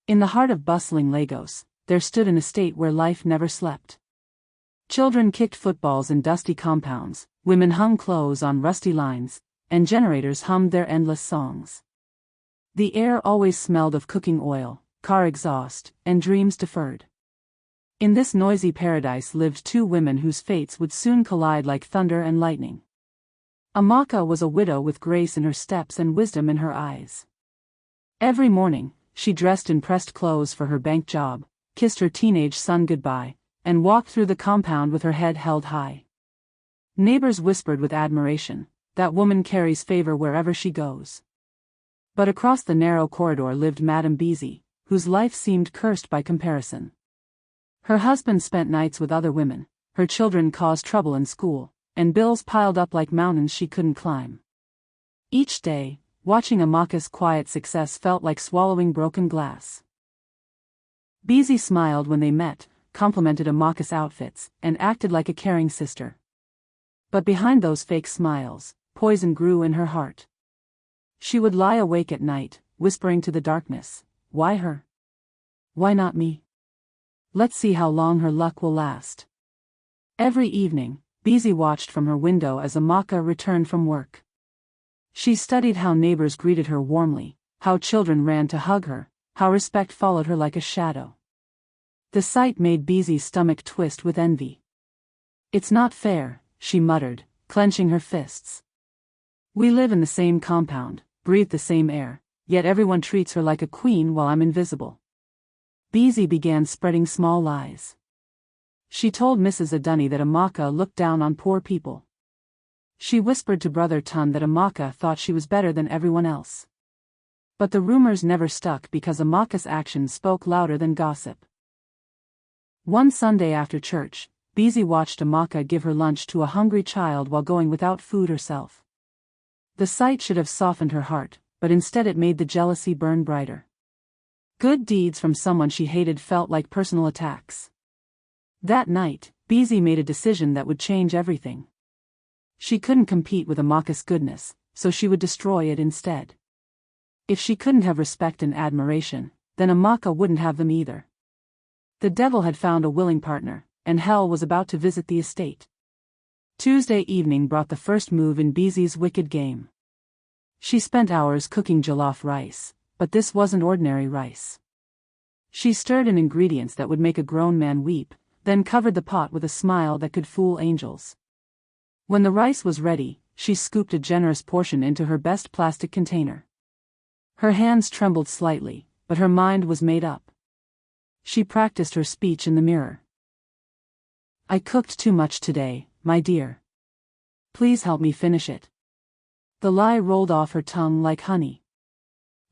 In the heart of bustling Lagos, there stood an estate where life never slept. Children kicked footballs in dusty compounds, women hung clothes on rusty lines, and generators hummed their endless songs. The air always smelled of cooking oil, car exhaust, and dreams deferred. In this noisy paradise lived two women whose fates would soon collide like thunder and lightning. Amaka was a widow with grace in her steps and wisdom in her eyes. Every morning, she dressed in pressed clothes for her bank job, kissed her teenage son goodbye, and walked through the compound with her head held high. Neighbors whispered with admiration, "That woman carries favor wherever she goes." But across the narrow corridor lived Madame Beezy, whose life seemed cursed by comparison. Her husband spent nights with other women, her children caused trouble in school, and bills piled up like mountains she couldn't climb. Each day, watching Amaka's quiet success felt like swallowing broken glass. Beezy smiled when they met, complimented Amaka's outfits, and acted like a caring sister. But behind those fake smiles, poison grew in her heart. She would lie awake at night, whispering to the darkness, "Why her? Why not me? Let's see how long her luck will last." Every evening, Beezy watched from her window as Amaka returned from work. She studied how neighbors greeted her warmly, how children ran to hug her, how respect followed her like a shadow. The sight made Beezy's stomach twist with envy. "It's not fair," she muttered, clenching her fists. "We live in the same compound, breathe the same air, yet everyone treats her like a queen while I'm invisible." Beezy began spreading small lies. She told Mrs. Adunni that Amaka looked down on poor people. She whispered to Brother Tun that Amaka thought she was better than everyone else. But the rumors never stuck because Amaka's actions spoke louder than gossip. One Sunday after church, Beezy watched Amaka give her lunch to a hungry child while going without food herself. The sight should have softened her heart, but instead it made the jealousy burn brighter. Good deeds from someone she hated felt like personal attacks. That night, Beezy made a decision that would change everything. She couldn't compete with Amaka's goodness, so she would destroy it instead. If she couldn't have respect and admiration, then Amaka wouldn't have them either. The devil had found a willing partner, and hell was about to visit the estate. Tuesday evening brought the first move in Beezy's wicked game. She spent hours cooking jollof rice, but this wasn't ordinary rice. She stirred in ingredients that would make a grown man weep, then covered the pot with a smile that could fool angels. When the rice was ready, she scooped a generous portion into her best plastic container. Her hands trembled slightly, but her mind was made up. She practiced her speech in the mirror. "I cooked too much today, my dear. Please help me finish it." The lie rolled off her tongue like honey.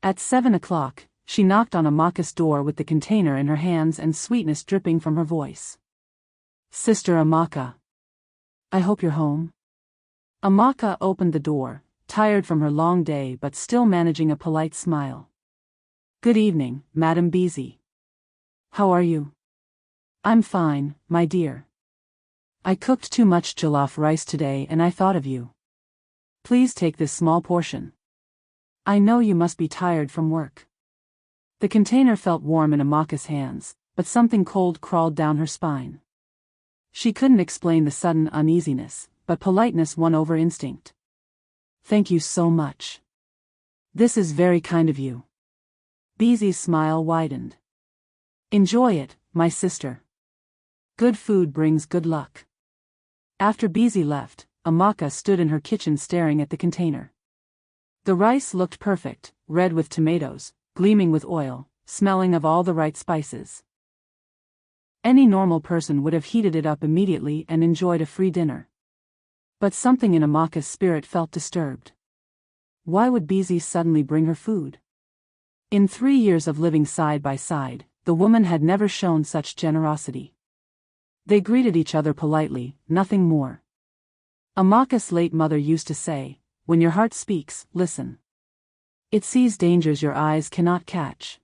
At 7 o'clock, she knocked on Amaka's door with the container in her hands and sweetness dripping from her voice. "Sister Amaka. I hope you're home." Amaka opened the door, tired from her long day but still managing a polite smile. "Good evening, Madame Beezy. How are you?" "I'm fine, my dear. I cooked too much jollof rice today and I thought of you. Please take this small portion. I know you must be tired from work." The container felt warm in Amaka's hands, but something cold crawled down her spine. She couldn't explain the sudden uneasiness, but politeness won over instinct. "Thank you so much. This is very kind of you." Beezy's smile widened. "Enjoy it, my sister. Good food brings good luck." After Beezy left, Amaka stood in her kitchen staring at the container. The rice looked perfect, red with tomatoes, gleaming with oil, smelling of all the right spices. Any normal person would have heated it up immediately and enjoyed a free dinner. But something in Amaka's spirit felt disturbed. Why would Beezy suddenly bring her food? In 3 years of living side by side, the woman had never shown such generosity. They greeted each other politely, nothing more. Amaka's late mother used to say, "When your heart speaks, listen. It sees dangers your eyes cannot catch."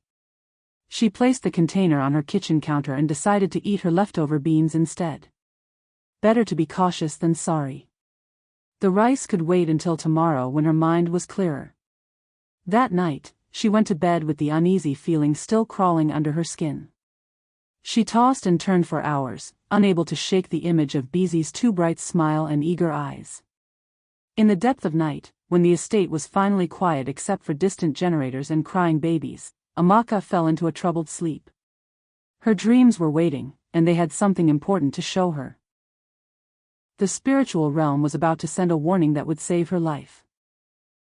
She placed the container on her kitchen counter and decided to eat her leftover beans instead. Better to be cautious than sorry. The rice could wait until tomorrow when her mind was clearer. That night, she went to bed with the uneasy feeling still crawling under her skin. She tossed and turned for hours, unable to shake the image of Beezy's too bright smile and eager eyes. In the depth of night, when the estate was finally quiet except for distant generators and crying babies, Amaka fell into a troubled sleep. Her dreams were waiting, and they had something important to show her. The spiritual realm was about to send a warning that would save her life.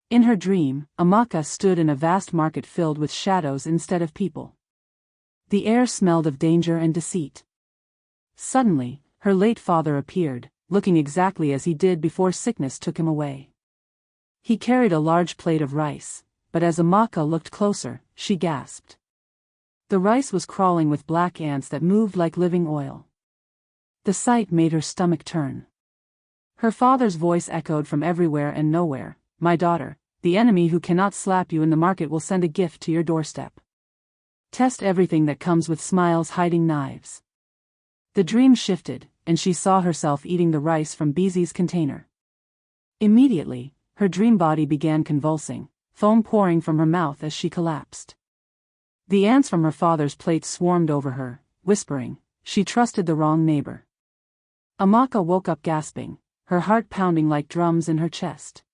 In her dream, Amaka stood in a vast market filled with shadows instead of people. The air smelled of danger and deceit. Suddenly, her late father appeared, looking exactly as he did before sickness took him away. He carried a large plate of rice, but as Amaka looked closer, she gasped. The rice was crawling with black ants that moved like living oil. The sight made her stomach turn. Her father's voice echoed from everywhere and nowhere, "My daughter, the enemy who cannot slap you in the market will send a gift to your doorstep. Test everything that comes with smiles hiding knives." The dream shifted, and she saw herself eating the rice from Beezy's container. Immediately, her dream body began convulsing, foam pouring from her mouth as she collapsed. The ants from her father's plate swarmed over her, whispering, "She trusted the wrong neighbor." Amaka woke up gasping, her heart pounding like drums in her chest.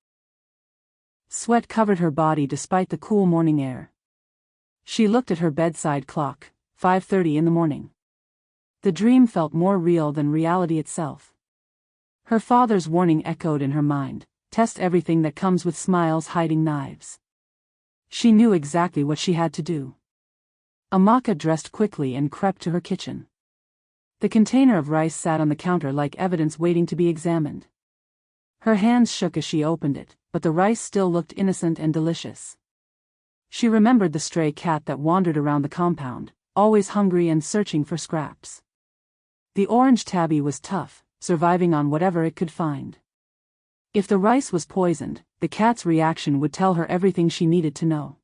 Sweat covered her body despite the cool morning air. She looked at her bedside clock, 5:30 in the morning. The dream felt more real than reality itself. Her father's warning echoed in her mind, "Test everything that comes with smiles hiding knives." She knew exactly what she had to do. Amaka dressed quickly and crept to her kitchen. The container of rice sat on the counter like evidence waiting to be examined. Her hands shook as she opened it, but the rice still looked innocent and delicious. She remembered the stray cat that wandered around the compound, always hungry and searching for scraps. The orange tabby was tough, surviving on whatever it could find. If the rice was poisoned, the cat's reaction would tell her everything she needed to know.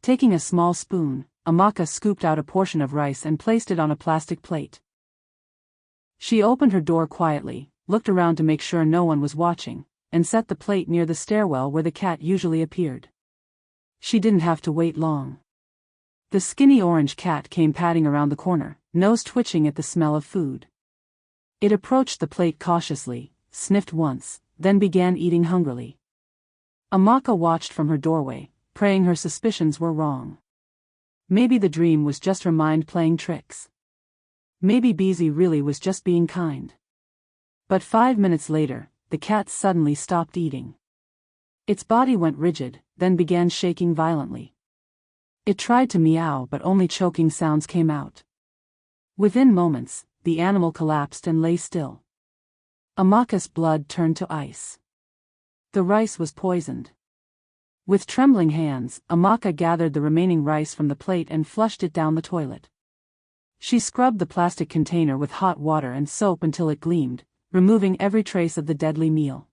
Taking a small spoon, Amaka scooped out a portion of rice and placed it on a plastic plate. She opened her door quietly, looked around to make sure no one was watching, and set the plate near the stairwell where the cat usually appeared. She didn't have to wait long. The skinny orange cat came padding around the corner, nose twitching at the smell of food. It approached the plate cautiously, sniffed once, then began eating hungrily. Amaka watched from her doorway, praying her suspicions were wrong. Maybe the dream was just her mind playing tricks. Maybe Beezy really was just being kind. But 5 minutes later, the cat suddenly stopped eating. Its body went rigid, then began shaking violently. It tried to meow but only choking sounds came out. Within moments, the animal collapsed and lay still. Amaka's blood turned to ice. The rice was poisoned. With trembling hands, Amaka gathered the remaining rice from the plate and flushed it down the toilet. She scrubbed the plastic container with hot water and soap until it gleamed, removing every trace of the deadly meal.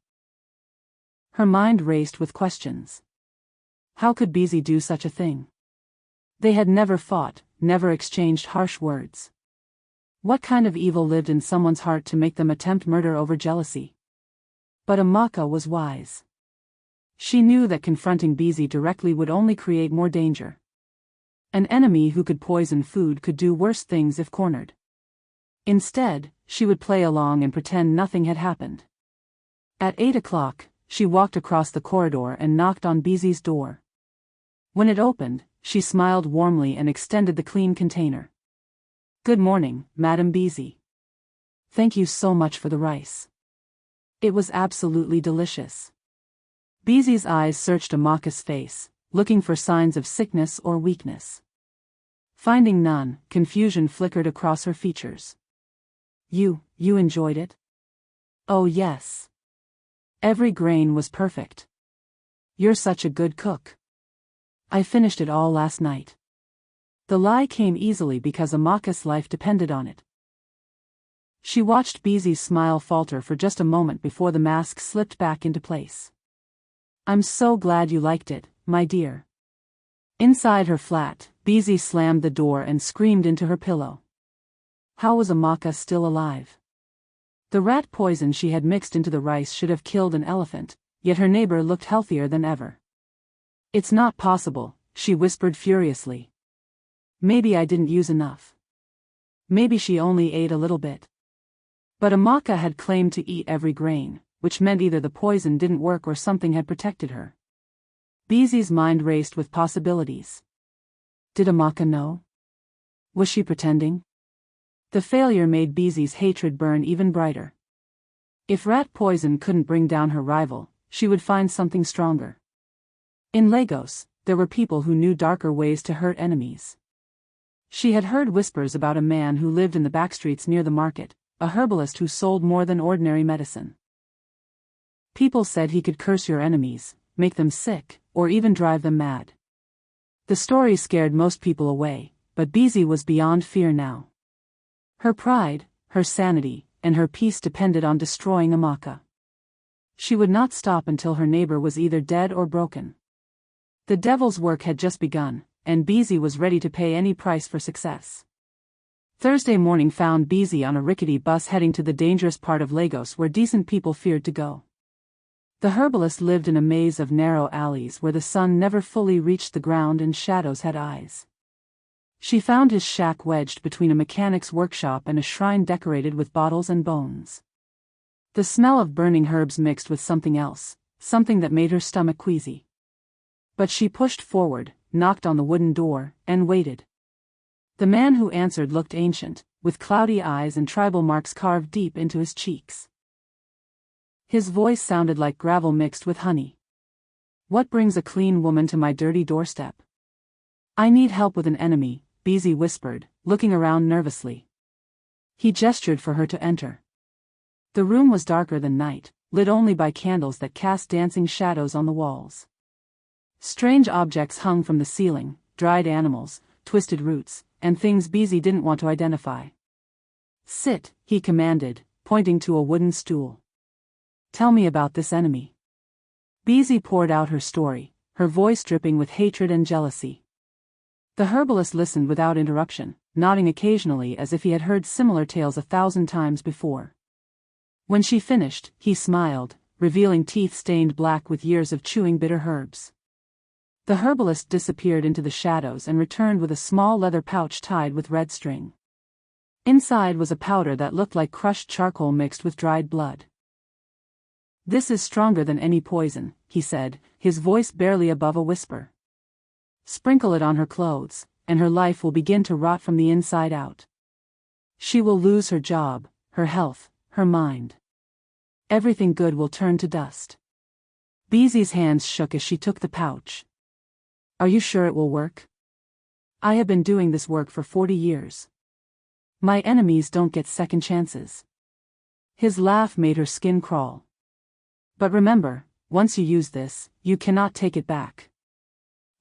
Her mind raced with questions. How could Beezy do such a thing? They had never fought, never exchanged harsh words. What kind of evil lived in someone's heart to make them attempt murder over jealousy? But Amaka was wise. She knew that confronting Beezy directly would only create more danger. An enemy who could poison food could do worse things if cornered. Instead, she would play along and pretend nothing had happened. At 8 o'clock, she walked across the corridor and knocked on Beezy's door. When it opened, she smiled warmly and extended the clean container. "Good morning, Madam Beezy. Thank you so much for the rice. It was absolutely delicious." Beezy's eyes searched Amaka's face, looking for signs of sickness or weakness. Finding none, confusion flickered across her features. You enjoyed it?" "Oh yes. Every grain was perfect. You're such a good cook. I finished it all last night." The lie came easily because Amaka's life depended on it. She watched Beezy's smile falter for just a moment before the mask slipped back into place. "I'm so glad you liked it, my dear." Inside her flat, Beezy slammed the door and screamed into her pillow. How was Amaka still alive? The rat poison she had mixed into the rice should have killed an elephant, yet her neighbor looked healthier than ever. "It's not possible," she whispered furiously. Maybe I didn't use enough. Maybe she only ate a little bit. But Amaka had claimed to eat every grain, which meant either the poison didn't work or something had protected her. Beezy's mind raced with possibilities. Did Amaka know? Was she pretending? The failure made Beezy's hatred burn even brighter. If rat poison couldn't bring down her rival, she would find something stronger. In Lagos, there were people who knew darker ways to hurt enemies. She had heard whispers about a man who lived in the backstreets near the market, a herbalist who sold more than ordinary medicine. People said he could curse your enemies, make them sick, or even drive them mad. The story scared most people away, but Beezy was beyond fear now. Her pride, her sanity, and her peace depended on destroying Amaka. She would not stop until her neighbor was either dead or broken. The devil's work had just begun, and Beezy was ready to pay any price for success. Thursday morning found Beezy on a rickety bus heading to the dangerous part of Lagos where decent people feared to go. The herbalist lived in a maze of narrow alleys where the sun never fully reached the ground and shadows had eyes. She found his shack wedged between a mechanic's workshop and a shrine decorated with bottles and bones. The smell of burning herbs mixed with something else, something that made her stomach queasy. But she pushed forward, knocked on the wooden door, and waited. The man who answered looked ancient, with cloudy eyes and tribal marks carved deep into his cheeks. His voice sounded like gravel mixed with honey. What brings a clean woman to my dirty doorstep? I need help with an enemy, Beezy whispered, looking around nervously. He gestured for her to enter. The room was darker than night, lit only by candles that cast dancing shadows on the walls. Strange objects hung from the ceiling, dried animals, twisted roots, and things Beezy didn't want to identify. Sit, he commanded, pointing to a wooden stool. Tell me about this enemy. Beezy poured out her story, her voice dripping with hatred and jealousy. The herbalist listened without interruption, nodding occasionally as if he had heard similar tales 1,000 times before. When she finished, he smiled, revealing teeth stained black with years of chewing bitter herbs. The herbalist disappeared into the shadows and returned with a small leather pouch tied with red string. Inside was a powder that looked like crushed charcoal mixed with dried blood. This is stronger than any poison, he said, his voice barely above a whisper. Sprinkle it on her clothes, and her life will begin to rot from the inside out. She will lose her job, her health, her mind. Everything good will turn to dust. Beezy's hands shook as she took the pouch. Are you sure it will work? I have been doing this work for 40 years. My enemies don't get second chances. His laugh made her skin crawl. But remember, once you use this, you cannot take it back.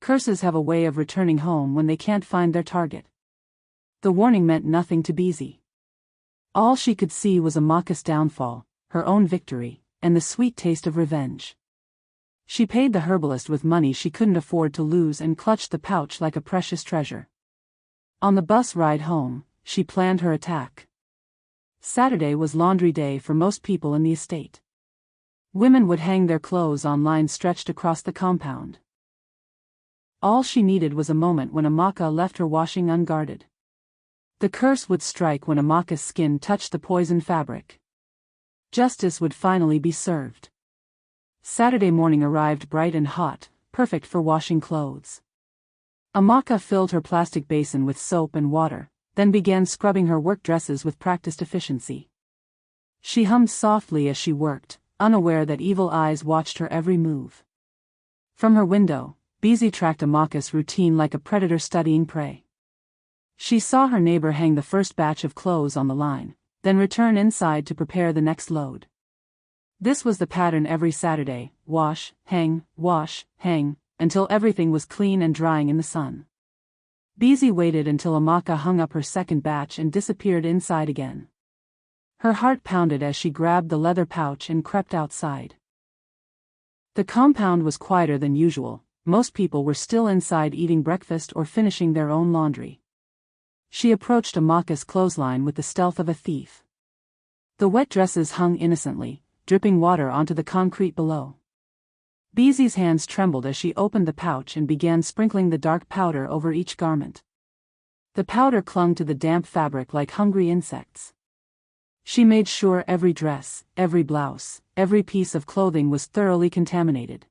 Curses have a way of returning home when they can't find their target. The warning meant nothing to Beezy. All she could see was Amaka's downfall, her own victory, and the sweet taste of revenge. She paid the herbalist with money she couldn't afford to lose and clutched the pouch like a precious treasure. On the bus ride home, she planned her attack. Saturday was laundry day for most people in the estate. Women would hang their clothes on lines stretched across the compound. All she needed was a moment when Amaka left her washing unguarded. The curse would strike when Amaka's skin touched the poisoned fabric. Justice would finally be served. Saturday morning arrived bright and hot, perfect for washing clothes. Amaka filled her plastic basin with soap and water, then began scrubbing her work dresses with practiced efficiency. She hummed softly as she worked, unaware that evil eyes watched her every move. From her window, Beezy tracked Amaka's routine like a predator studying prey. She saw her neighbor hang the first batch of clothes on the line, then return inside to prepare the next load. This was the pattern every Saturday: wash, hang, until everything was clean and drying in the sun. Beezy waited until Amaka hung up her second batch and disappeared inside again. Her heart pounded as she grabbed the leather pouch and crept outside. The compound was quieter than usual. Most people were still inside eating breakfast or finishing their own laundry. She approached Amaka's clothesline with the stealth of a thief. The wet dresses hung innocently, dripping water onto the concrete below. Beezy's hands trembled as she opened the pouch and began sprinkling the dark powder over each garment. The powder clung to the damp fabric like hungry insects. She made sure every dress, every blouse, every piece of clothing was thoroughly contaminated.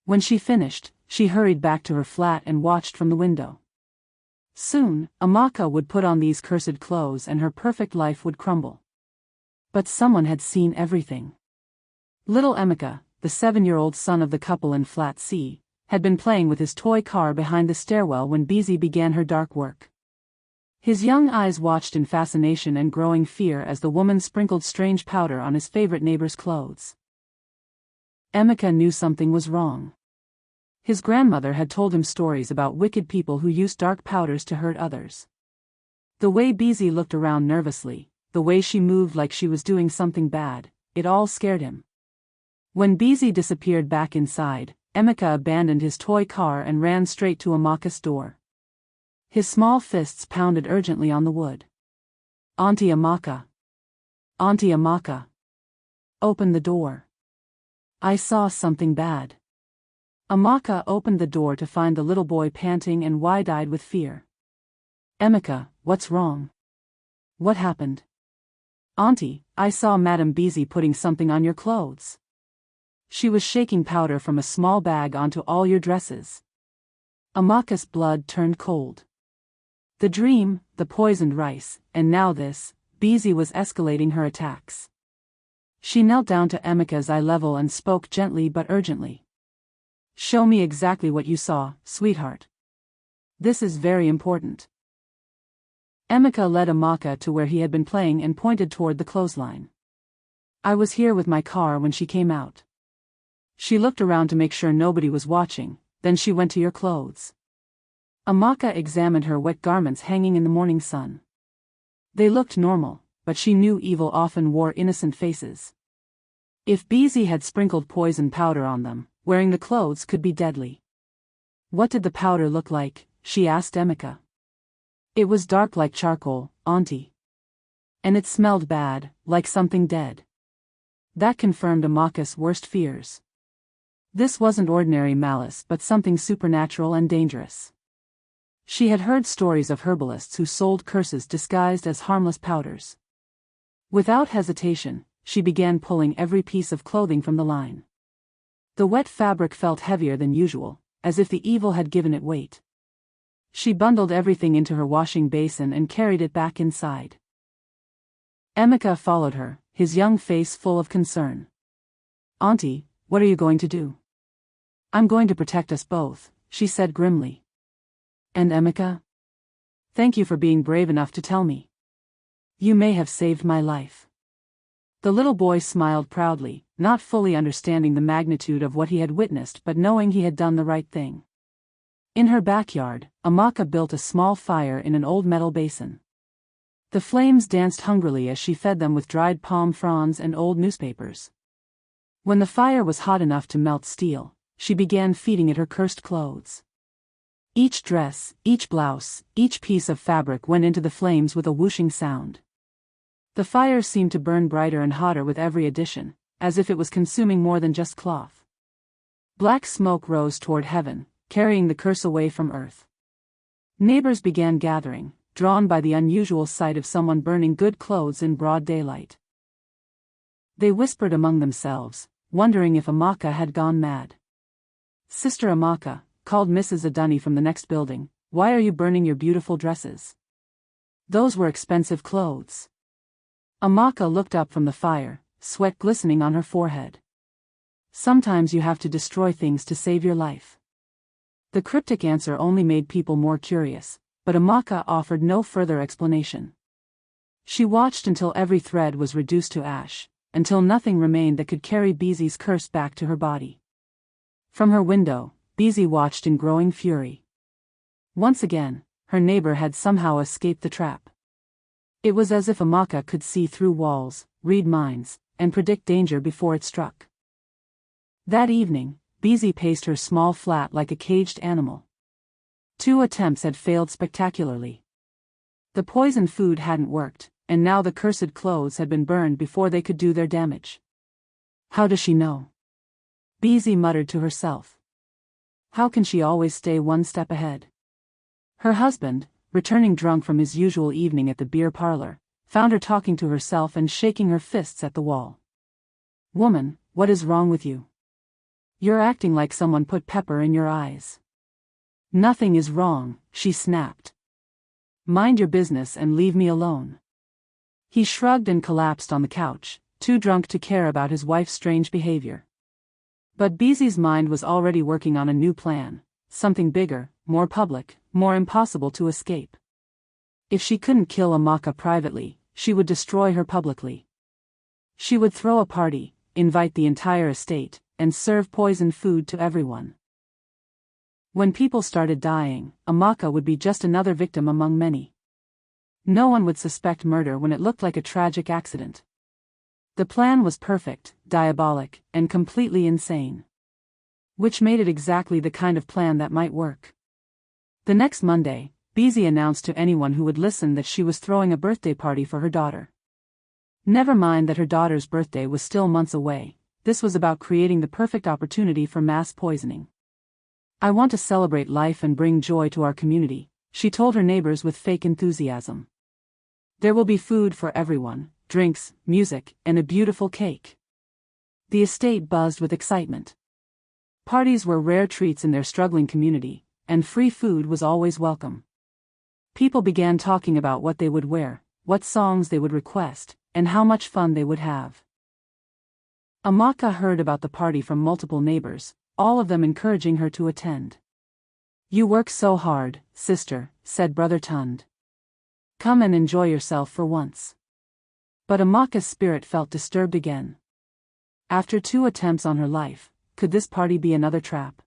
When she finished, she hurried back to her flat and watched from the window. Soon, Amaka would put on these cursed clothes and her perfect life would crumble. But someone had seen everything. Little Emeka, the 7-year-old son of the couple in Flat C, had been playing with his toy car behind the stairwell when Beezy began her dark work. His young eyes watched in fascination and growing fear as the woman sprinkled strange powder on his favorite neighbor's clothes. Emeka knew something was wrong. His grandmother had told him stories about wicked people who used dark powders to hurt others. The way Beezy looked around nervously, the way she moved like she was doing something bad, it all scared him. When Beezy disappeared back inside, Emeka abandoned his toy car and ran straight to Amaka's door. His small fists pounded urgently on the wood. "Auntie Amaka! Auntie Amaka! Open the door. I saw something bad." Amaka opened the door to find the little boy panting and wide-eyed with fear. "Emeka, what's wrong? What happened?" "Auntie, I saw Madame Beezy putting something on your clothes. She was shaking powder from a small bag onto all your dresses." Amaka's blood turned cold. The dream, the poisoned rice, and now this, Beezy was escalating her attacks. She knelt down to Emeka's eye level and spoke gently but urgently. "Show me exactly what you saw, sweetheart. This is very important." Emeka led Amaka to where he had been playing and pointed toward the clothesline. "I was here with my car when she came out." She looked around to make sure nobody was watching, then she went to your clothes. Amaka examined her wet garments hanging in the morning sun. They looked normal, but she knew evil often wore innocent faces. If Beezy had sprinkled poison powder on them, wearing the clothes could be deadly. "What did the powder look like?" she asked Emeka. "It was dark like charcoal, Auntie. And it smelled bad, like something dead." That confirmed Amaka's worst fears. This wasn't ordinary malice but something supernatural and dangerous. She had heard stories of herbalists who sold curses disguised as harmless powders. Without hesitation, she began pulling every piece of clothing from the line. The wet fabric felt heavier than usual, as if the evil had given it weight. She bundled everything into her washing basin and carried it back inside. Emeka followed her, his young face full of concern. "Auntie, what are you going to do?" "I'm going to protect us both," she said grimly. "And Emeka? Thank you for being brave enough to tell me. You may have saved my life." The little boy smiled proudly, not fully understanding the magnitude of what he had witnessed but knowing he had done the right thing. In her backyard, Amaka built a small fire in an old metal basin. The flames danced hungrily as she fed them with dried palm fronds and old newspapers. When the fire was hot enough to melt steel, she began feeding it her cursed clothes. Each dress, each blouse, each piece of fabric went into the flames with a whooshing sound. The fire seemed to burn brighter and hotter with every addition, as if it was consuming more than just cloth. Black smoke rose toward heaven, carrying the curse away from earth. Neighbors began gathering, drawn by the unusual sight of someone burning good clothes in broad daylight. They whispered among themselves, wondering if Amaka had gone mad. "Sister Amaka," called Mrs. Adunni from the next building, "why are you burning your beautiful dresses? Those were expensive clothes." Amaka looked up from the fire, sweat glistening on her forehead. "Sometimes you have to destroy things to save your life." The cryptic answer only made people more curious, but Amaka offered no further explanation. She watched until every thread was reduced to ash, until nothing remained that could carry Beezy's curse back to her body. From her window, Beezy watched in growing fury. Once again, her neighbor had somehow escaped the trap. It was as if Amaka could see through walls, read minds, and predict danger before it struck. That evening, Beezy paced her small flat like a caged animal. 2 attempts had failed spectacularly. The poisoned food hadn't worked, and now the cursed clothes had been burned before they could do their damage. How does she know? Beezy muttered to herself. How can she always stay one step ahead? Her husband, returning drunk from his usual evening at the beer parlor, found her talking to herself and shaking her fists at the wall. Woman, what is wrong with you? You're acting like someone put pepper in your eyes. Nothing is wrong, she snapped. Mind your business and leave me alone. He shrugged and collapsed on the couch, too drunk to care about his wife's strange behavior. But Beezy's mind was already working on a new plan, something bigger, more public, more impossible to escape. If she couldn't kill Amaka privately, she would destroy her publicly. She would throw a party, invite the entire estate, and serve poisoned food to everyone. When people started dying, Amaka would be just another victim among many. No one would suspect murder when it looked like a tragic accident. The plan was perfect, diabolic, and completely insane. Which made it exactly the kind of plan that might work. The next Monday, Beezy announced to anyone who would listen that she was throwing a birthday party for her daughter. Never mind that her daughter's birthday was still months away, this was about creating the perfect opportunity for mass poisoning. I want to celebrate life and bring joy to our community, she told her neighbors with fake enthusiasm. There will be food for everyone, drinks, music, and a beautiful cake. The estate buzzed with excitement. Parties were rare treats in their struggling community, and free food was always welcome. People began talking about what they would wear, what songs they would request, and how much fun they would have. Amaka heard about the party from multiple neighbors, all of them encouraging her to attend. You work so hard, sister, said Brother Tund. Come and enjoy yourself for once. But Amaka's spirit felt disturbed again. After 2 attempts on her life, could this party be another trap?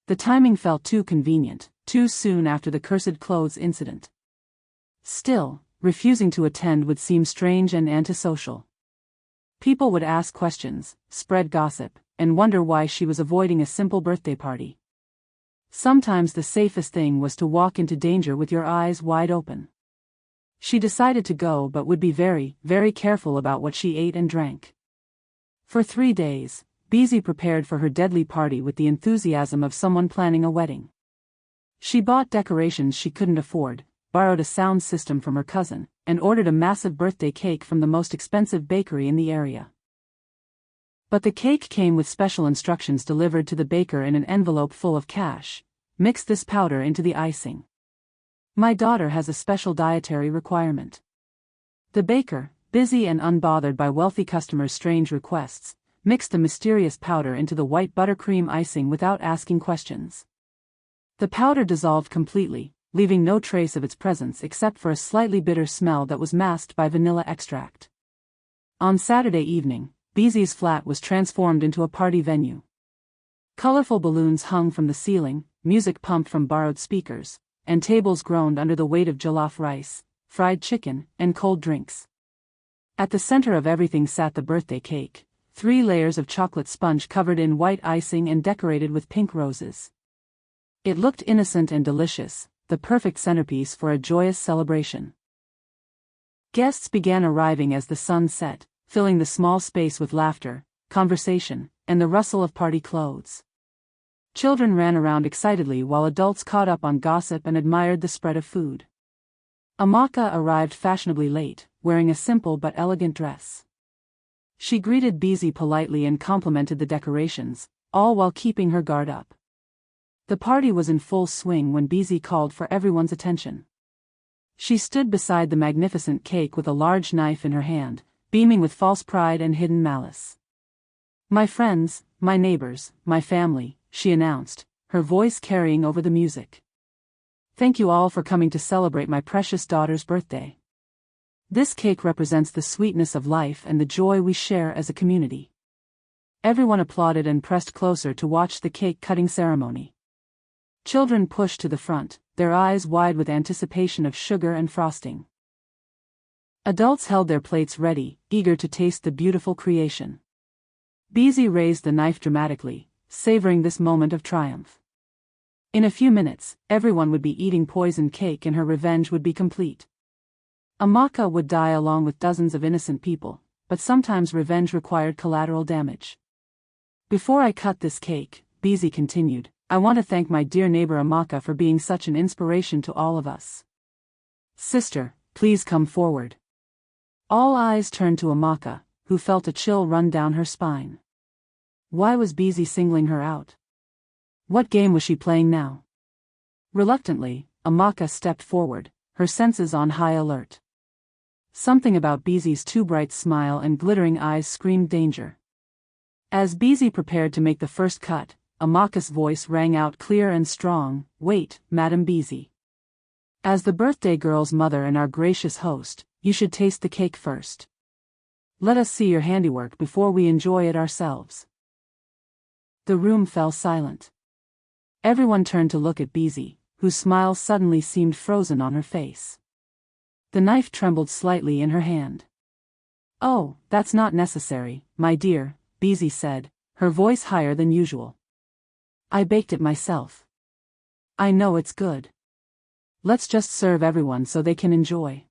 The timing felt too convenient, too soon after the cursed clothes incident. Still, refusing to attend would seem strange and antisocial. People would ask questions, spread gossip, and wonder why she was avoiding a simple birthday party. Sometimes the safest thing was to walk into danger with your eyes wide open. She decided to go but would be very, very careful about what she ate and drank. For 3 days, Beezy prepared for her deadly party with the enthusiasm of someone planning a wedding. She bought decorations she couldn't afford, borrowed a sound system from her cousin, and ordered a massive birthday cake from the most expensive bakery in the area. But the cake came with special instructions delivered to the baker in an envelope full of cash. Mix this powder into the icing. My daughter has a special dietary requirement. The baker, busy and unbothered by wealthy customers' strange requests, mixed the mysterious powder into the white buttercream icing without asking questions. The powder dissolved completely, leaving no trace of its presence except for a slightly bitter smell that was masked by vanilla extract. On Saturday evening, Beezy's flat was transformed into a party venue. Colorful balloons hung from the ceiling, music pumped from borrowed speakers, and tables groaned under the weight of jollof rice, fried chicken, and cold drinks. At the center of everything sat the birthday cake, 3 layers of chocolate sponge covered in white icing and decorated with pink roses. It looked innocent and delicious, the perfect centerpiece for a joyous celebration. Guests began arriving as the sun set, filling the small space with laughter, conversation, and the rustle of party clothes. Children ran around excitedly while adults caught up on gossip and admired the spread of food. Amaka arrived fashionably late, wearing a simple but elegant dress. She greeted Beezy politely and complimented the decorations, all while keeping her guard up. The party was in full swing when Beezy called for everyone's attention. She stood beside the magnificent cake with a large knife in her hand, beaming with false pride and hidden malice. My friends, my neighbors, my family, she announced, her voice carrying over the music. Thank you all for coming to celebrate my precious daughter's birthday. This cake represents the sweetness of life and the joy we share as a community. Everyone applauded and pressed closer to watch the cake-cutting ceremony. Children pushed to the front, their eyes wide with anticipation of sugar and frosting. Adults held their plates ready, eager to taste the beautiful creation. Beezy raised the knife dramatically, savoring this moment of triumph. In a few minutes, everyone would be eating poisoned cake and her revenge would be complete. Amaka would die along with dozens of innocent people, but sometimes revenge required collateral damage. Before I cut this cake, Beezy continued, I want to thank my dear neighbor Amaka for being such an inspiration to all of us. Sister, please come forward. All eyes turned to Amaka, who felt a chill run down her spine. Why was Beezy singling her out? What game was she playing now? Reluctantly, Amaka stepped forward, her senses on high alert. Something about Beezy's too bright smile and glittering eyes screamed danger. As Beezy prepared to make the first cut, Amaka's voice rang out clear and strong, Wait, Madam Beezy. As the birthday girl's mother and our gracious host, you should taste the cake first. Let us see your handiwork before we enjoy it ourselves. The room fell silent. Everyone turned to look at Beezy, whose smile suddenly seemed frozen on her face. The knife trembled slightly in her hand. Oh, that's not necessary, my dear, Beezy said, her voice higher than usual. I baked it myself. I know it's good. Let's just serve everyone so they can enjoy.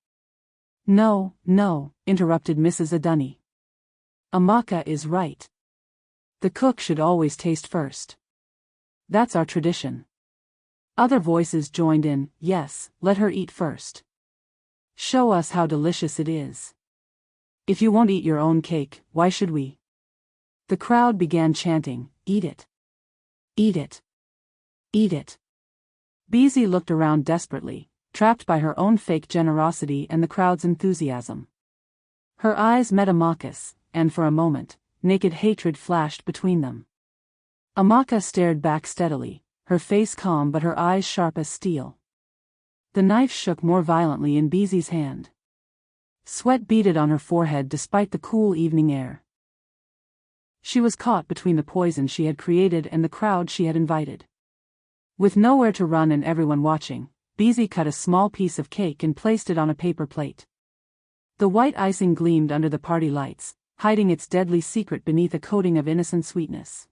No, no, interrupted Mrs. Adunny. Amaka is right. The cook should always taste first. That's our tradition. Other voices joined in, yes, let her eat first. Show us how delicious it is. If you won't eat your own cake, why should we? The crowd began chanting, Eat it. Eat it. Eat it. Beezy looked around desperately, trapped by her own fake generosity and the crowd's enthusiasm. Her eyes met Amaka's, and for a moment, naked hatred flashed between them. Amaka stared back steadily, her face calm but her eyes sharp as steel. The knife shook more violently in Beezy's hand. Sweat beaded on her forehead despite the cool evening air. She was caught between the poison she had created and the crowd she had invited. With nowhere to run and everyone watching, Beezy cut a small piece of cake and placed it on a paper plate. The white icing gleamed under the party lights, hiding its deadly secret beneath a coating of innocent sweetness.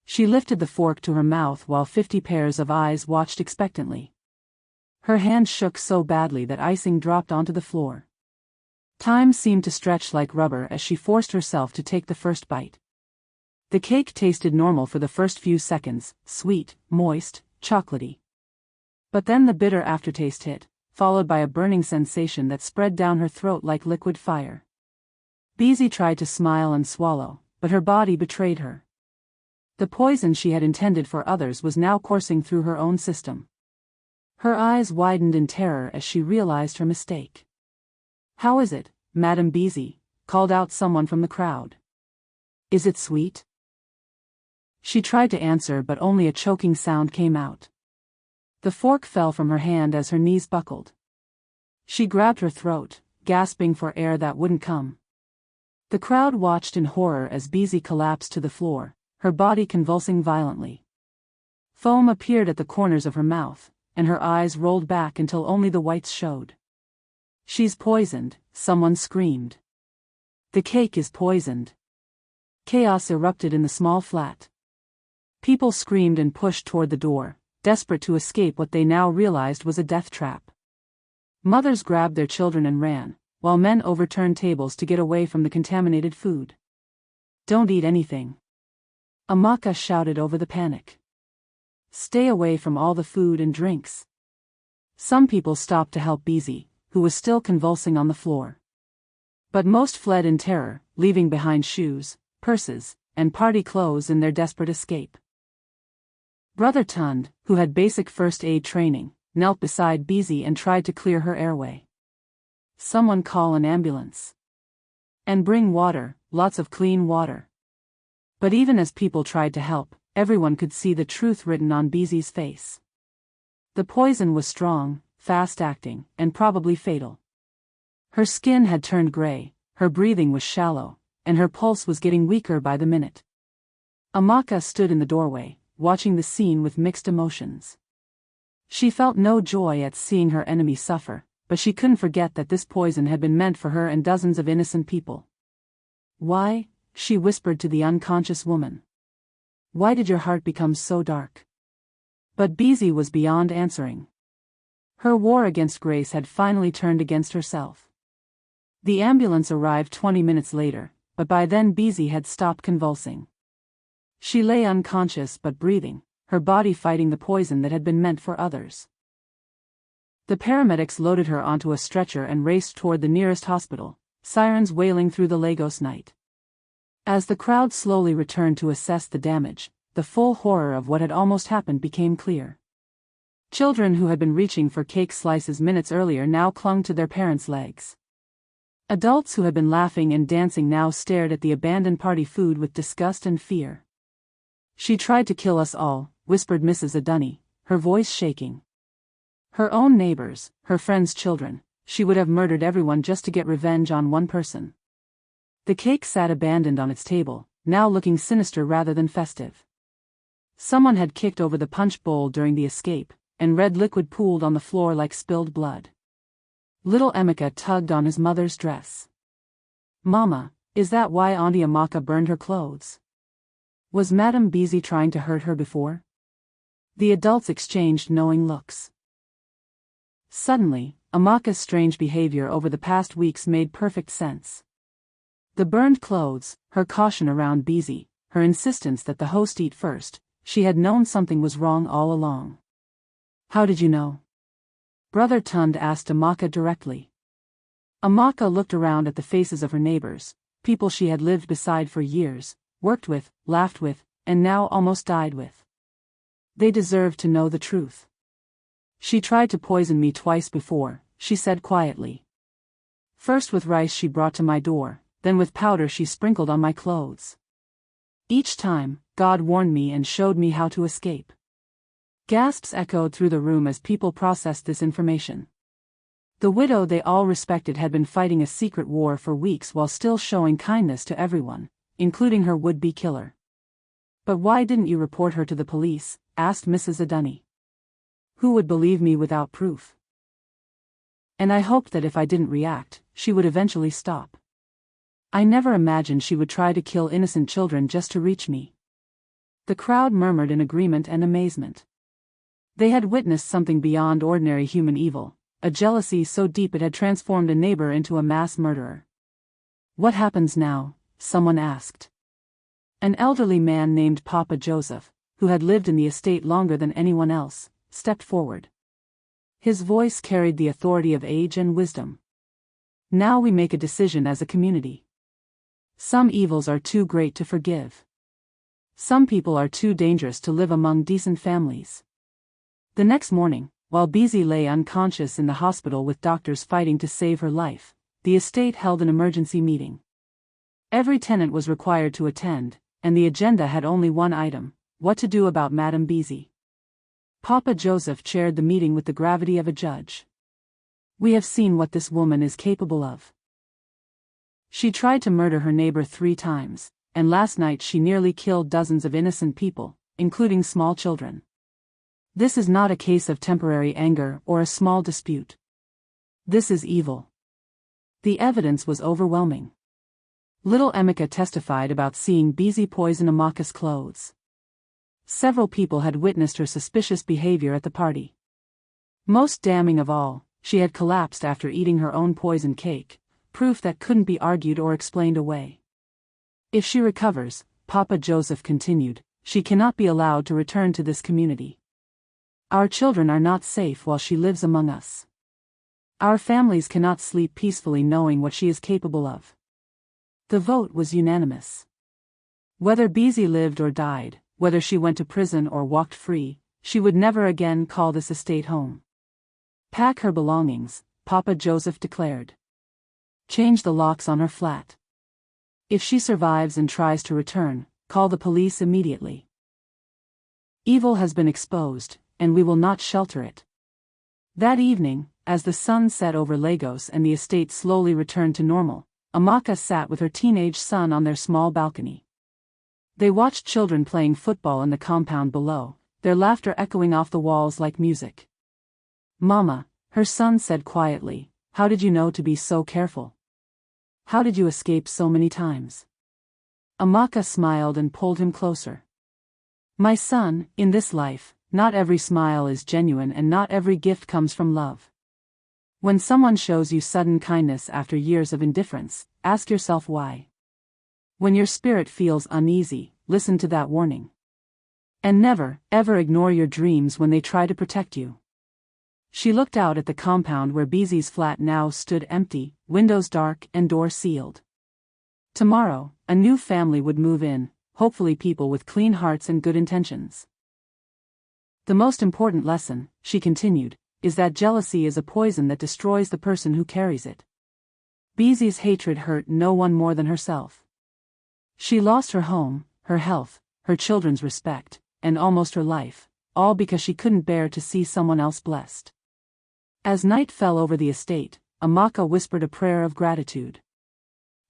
She lifted the fork to her mouth while 50 pairs of eyes watched expectantly. Her hand shook so badly that icing dropped onto the floor. Time seemed to stretch like rubber as she forced herself to take the first bite. The cake tasted normal for the first few seconds, sweet, moist, chocolatey. But then the bitter aftertaste hit, followed by a burning sensation that spread down her throat like liquid fire. Beezy tried to smile and swallow, but her body betrayed her. The poison she had intended for others was now coursing through her own system. Her eyes widened in terror as she realized her mistake. How is it, Madam Beezy? Called out someone from the crowd. Is it sweet? She tried to answer but only a choking sound came out. The fork fell from her hand as her knees buckled. She grabbed her throat, gasping for air that wouldn't come. The crowd watched in horror as Beezy collapsed to the floor, her body convulsing violently. Foam appeared at the corners of her mouth, and her eyes rolled back until only the whites showed. She's poisoned, someone screamed. The cake is poisoned. Chaos erupted in the small flat. People screamed and pushed toward the door, desperate to escape what they now realized was a death trap. Mothers grabbed their children and ran, while men overturned tables to get away from the contaminated food. Don't eat anything. Amaka shouted over the panic. Stay away from all the food and drinks. Some people stopped to help Beezy, who was still convulsing on the floor. But most fled in terror, leaving behind shoes, purses, and party clothes in their desperate escape. Brother Tund, who had basic first aid training, knelt beside Beezy and tried to clear her airway. Someone call an ambulance. And bring water, lots of clean water. But even as people tried to help, everyone could see the truth written on Beezy's face. The poison was strong, fast-acting, and probably fatal. Her skin had turned gray, her breathing was shallow, and her pulse was getting weaker by the minute. Amaka stood in the doorway, watching the scene with mixed emotions. She felt no joy at seeing her enemy suffer, but she couldn't forget that this poison had been meant for her and dozens of innocent people. Why? She whispered to the unconscious woman. Why did your heart become so dark? But Beezy was beyond answering. Her war against Grace had finally turned against herself. The ambulance arrived 20 minutes later, but by then Beezy had stopped convulsing. She lay unconscious but breathing, her body fighting the poison that had been meant for others. The paramedics loaded her onto a stretcher and raced toward the nearest hospital, sirens wailing through the Lagos night. As the crowd slowly returned to assess the damage, the full horror of what had almost happened became clear. Children who had been reaching for cake slices minutes earlier now clung to their parents' legs. Adults who had been laughing and dancing now stared at the abandoned party food with disgust and fear. "She tried to kill us all," whispered Mrs. Adunny, her voice shaking. Her own neighbors, her friends' children, she would have murdered everyone just to get revenge on one person. The cake sat abandoned on its table, now looking sinister rather than festive. Someone had kicked over the punch bowl during the escape, and red liquid pooled on the floor like spilled blood. Little Emeka tugged on his mother's dress. "Mama, is that why Auntie Amaka burned her clothes? Was Madame Beezy trying to hurt her before?" The adults exchanged knowing looks. Suddenly, Amaka's strange behavior over the past weeks made perfect sense. The burned clothes, her caution around Beezy, her insistence that the host eat first, she had known something was wrong all along. "How did you know?" Brother Tund asked Amaka directly. Amaka looked around at the faces of her neighbors, people she had lived beside for years, worked with, laughed with, and now almost died with. They deserved to know the truth. "She tried to poison me twice before," she said quietly. "First with rice she brought to my door, then with powder she sprinkled on my clothes. Each time, God warned me and showed me how to escape." Gasps echoed through the room as people processed this information. The widow they all respected had been fighting a secret war for weeks while still showing kindness to everyone, including her would-be killer. "But why didn't you report her to the police?" asked Mrs. Adunny. "Who would believe me without proof? And I hoped that if I didn't react, she would eventually stop. I never imagined she would try to kill innocent children just to reach me." The crowd murmured in agreement and amazement. They had witnessed something beyond ordinary human evil, a jealousy so deep it had transformed a neighbor into a mass murderer. "What happens now?" someone asked. An elderly man named Papa Joseph, who had lived in the estate longer than anyone else, stepped forward. His voice carried the authority of age and wisdom. "Now we make a decision as a community. Some evils are too great to forgive. Some people are too dangerous to live among decent families." The next morning, while Beezy lay unconscious in the hospital with doctors fighting to save her life, the estate held an emergency meeting. Every tenant was required to attend, and the agenda had only one item: what to do about Madame Beezy. Papa Joseph chaired the meeting with the gravity of a judge. "We have seen what this woman is capable of. She tried to murder her neighbor 3 times, and last night she nearly killed dozens of innocent people, including small children. This is not a case of temporary anger or a small dispute. This is evil." The evidence was overwhelming. Little Emeka testified about seeing Beezy poison Amaka's clothes. Several people had witnessed her suspicious behavior at the party. Most damning of all, she had collapsed after eating her own poisoned cake, proof that couldn't be argued or explained away. "If she recovers," Papa Joseph continued, "she cannot be allowed to return to this community. Our children are not safe while she lives among us. Our families cannot sleep peacefully knowing what she is capable of." The vote was unanimous. Whether Beezy lived or died, whether she went to prison or walked free, she would never again call this estate home. "Pack her belongings," Papa Joseph declared. "Change the locks on her flat. If she survives and tries to return, call the police immediately. Evil has been exposed, and we will not shelter it." That evening, as the sun set over Lagos and the estate slowly returned to normal, Amaka sat with her teenage son on their small balcony. They watched children playing football in the compound below, their laughter echoing off the walls like music. "Mama," her son said quietly, "how did you know to be so careful? How did you escape so many times?" Amaka smiled and pulled him closer. "My son, in this life, not every smile is genuine and not every gift comes from love. When someone shows you sudden kindness after years of indifference, ask yourself why. When your spirit feels uneasy, listen to that warning. And never, ever ignore your dreams when they try to protect you. She looked out at the compound where Beezy's flat now stood empty, windows dark and door sealed. Tomorrow, a new family would move in, hopefully people with clean hearts and good intentions. The most important lesson, she continued, is that jealousy is a poison that destroys the person who carries it. Beezy's hatred hurt no one more than herself. She lost her home, her health, her children's respect, and almost her life, all because she couldn't bear to see someone else blessed. As night fell over the estate, Amaka whispered a prayer of gratitude.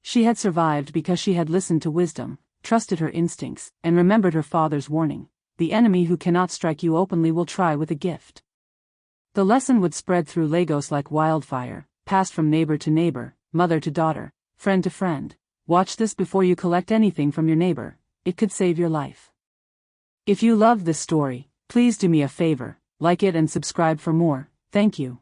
She had survived because she had listened to wisdom, trusted her instincts, and remembered her father's warning: the enemy who cannot strike you openly will try with a gift. The lesson would spread through Lagos like wildfire, passed from neighbor to neighbor, mother to daughter, friend to friend. Watch this before you collect anything from your neighbor, it could save your life. If you loved this story, please do me a favor, like it and subscribe for more. Thank you.